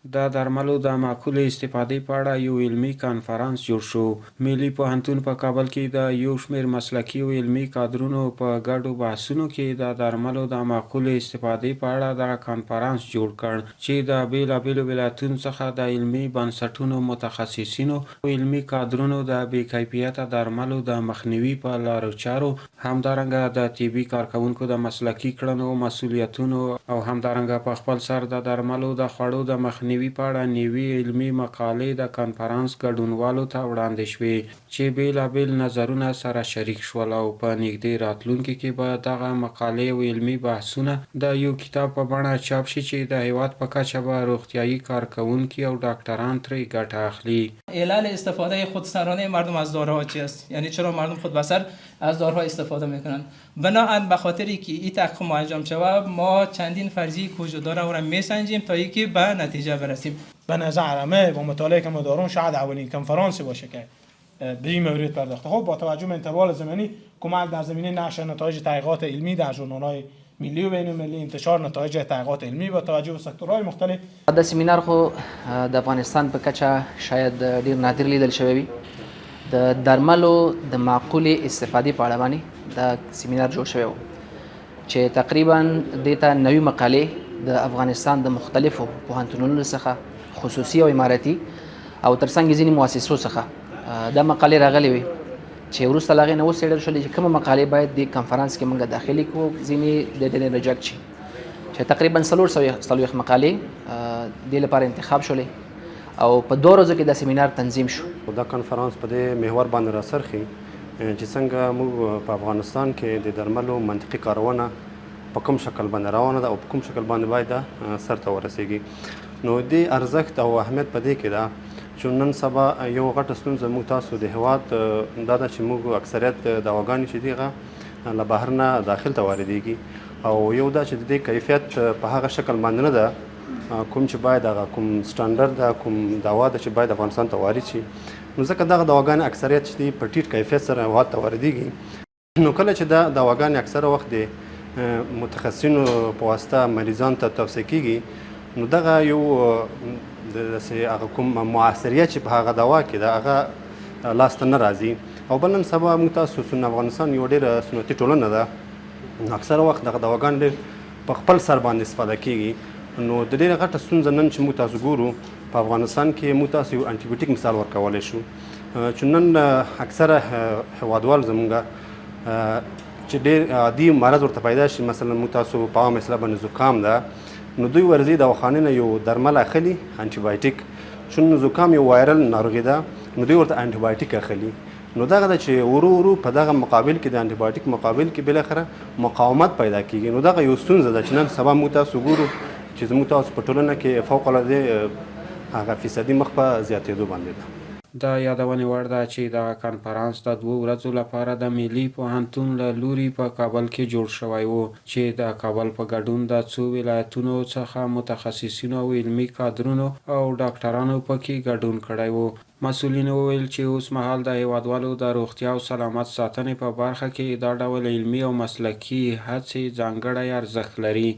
د درملو د معقولې استفادې په اړه یو علمي کانفرانس جوړ شو. ملي پوهنتون په کابل کې د یو شمېر مسلکي او علمي کادرونو په ګډو بحثونو کې د درملو د معقولې استفادې په اړه دغه کانفرانس جوړ کړ چې د بېلابېلو ولایتونو څخه د علمي بنسټونو متخصصینو او علمي کادرونو د بې کیفیته درملو د مخنیوي په لارو چارو، همدارنګه د طبي کارکوونکو د مسلکي کړنو مسؤلیتونو او همدارنګه په خپل سر د درملو د خوړو د مخنیوي په اړه نوي علمي مقالې د کانفرانس ګډونوالو ته وړاندې شوې چې بېلابېل نظرونه سره شریک شول او په نږدې راتلونکي کې به دغه مقالې او علمي بحثونه د یو کتاب په بڼه چاپ شي چې د هیواد په کچه به روغتیایي کارکوونکي او ډاکتران ترې ګټه اخلي. علل استفاده خودسرانه مردم از داروها چی است؟ یعنی چرا مردم خود بسر از داروها استفاده میکنن؟ بنابراین به خاطری که این تحقیق انجام شود ما چندین فرضیه که وجود داره او را میسنجیم تا اینکه به نتیجه برسیم. به نظر من با مطالعه که ما دارون شاید اولین کنفرانسی باشه که به این مورد پرداخته. خب با توجه به انتروال زمانی کمک در زمینه نشر نتایج تحقیقات علمی در ژورنال‌های ملی و بین‌المللی، انتشار نتایج تحقیقات علمی با توجه به سکتورهای مختلف. دا سیمینار خو د افغانستان په کچه شاید ډیر نادر لیدل شوی وي. د درملو د معقولې استفادې په اړه باندې دا سیمینار جوړ شوی و چې تقریبا دته نوې مقالې د افغانستان د مختلفو پوهنتونونو څخه خصوصي او اماراتي او ترڅنګ ځینې مؤسسو څخه دا مقالې راغلي وي چې وروسته له هغې نه وڅېړل شولې چې کومه مقالې باید دې کنفرانس کې موږ داخلي کړو، ځینې د دې ریجکټ شي چې تقریبا 440 مقالې دې لپاره انتخاب شولې او په 2 ورځو کې دا سیمینار تنظیم شو. دا کنفرانس په دې محور باندې راڅرخي چې څنګه موږ په افغانستان کې د درملو منطقي کارونه په کوم شکل باندې روانه ده او په کوم شکل باندې باید دا سرته ورسیږي. نو دې ارزښت او اهمیت په دې کې ده چې نن سبا یو غټه ستونزه موږ تاسو د هېواد دا ده چې موږ اکثریت دواګانې چې دي هغه له بهر نه داخل ته واردېږي او یو دا چې د دې کیفیت په هغه شکل باندې نه ده کوم چې باید هغه کوم سټانډرډ ده، کوم دوا ده چې باید افغانستان ته وارد شي. نو ځکه دغه دواګانې اکثریت چې دي په ټیټ کیفیت سره هېواد ته واردېږي. نو کله چې دا دواګانې اکثره وخت د متخصصینو په واسطه مریضانو ته توصیه کېږي، نو دغه یو هغه کوم مؤثریت چې په هغه دوا کې ده هغه لاسته نه راځي. او بل نن سبا موږ تاسو افغانستان یو ډېره سنتي ټولنه ده، اکثره وخت دغه دواګانې ډېر په خپل سر باندې استفاده کېږي. نو د ډېره غټه ستونزه نن چې موږ تاسو ګورو په افغانستان کې موږ تاسو یو انټي بیوټیک مثال ورکولی شو چې نن اکثره هېوادوال زموږ چې ډېر عادي مرض ورته پیدا شي، مثلا موږ تاسو په عامه اصطلاح باندې زکام ده، نو دوی ورځي دواخانې نه یو درمل اخلي انټي بایوټیک، چون زکام یو وایرل ناروغي ده، نو دوی ورته انټي بایوټیک اخلي. نو دغه ده چې ورو په دغه مقابل کې د انټي بایوټیک مقابل کې بالاخره مقاومت پیدا کیږي. نو دغه یو ستونزه ده چې نن سبا موږ تاسو ګورو چې زموږ تاسو په ټولنه کې فوق العاده هغه فیصدي مخ په زیاتېدو باندې ده. د یادونې وړ ده چې دغه کنفرانس د 2 ورځو لپاره د ملي پوهنتون له لوري په کابل کې جوړ شوی و چې د کابل په ګډون د څو ولایتونو څخه متخصصینو او علمي کادرونو او ډاکټرانو پکې ګډون کړی و. مسؤلینو وویل چې اوس مهال د هیوادوالو د روغتیا او سلامت ساتنې په برخه کې دا ډول علمي او مسلکي هڅې ځانګړی ارزښت لري.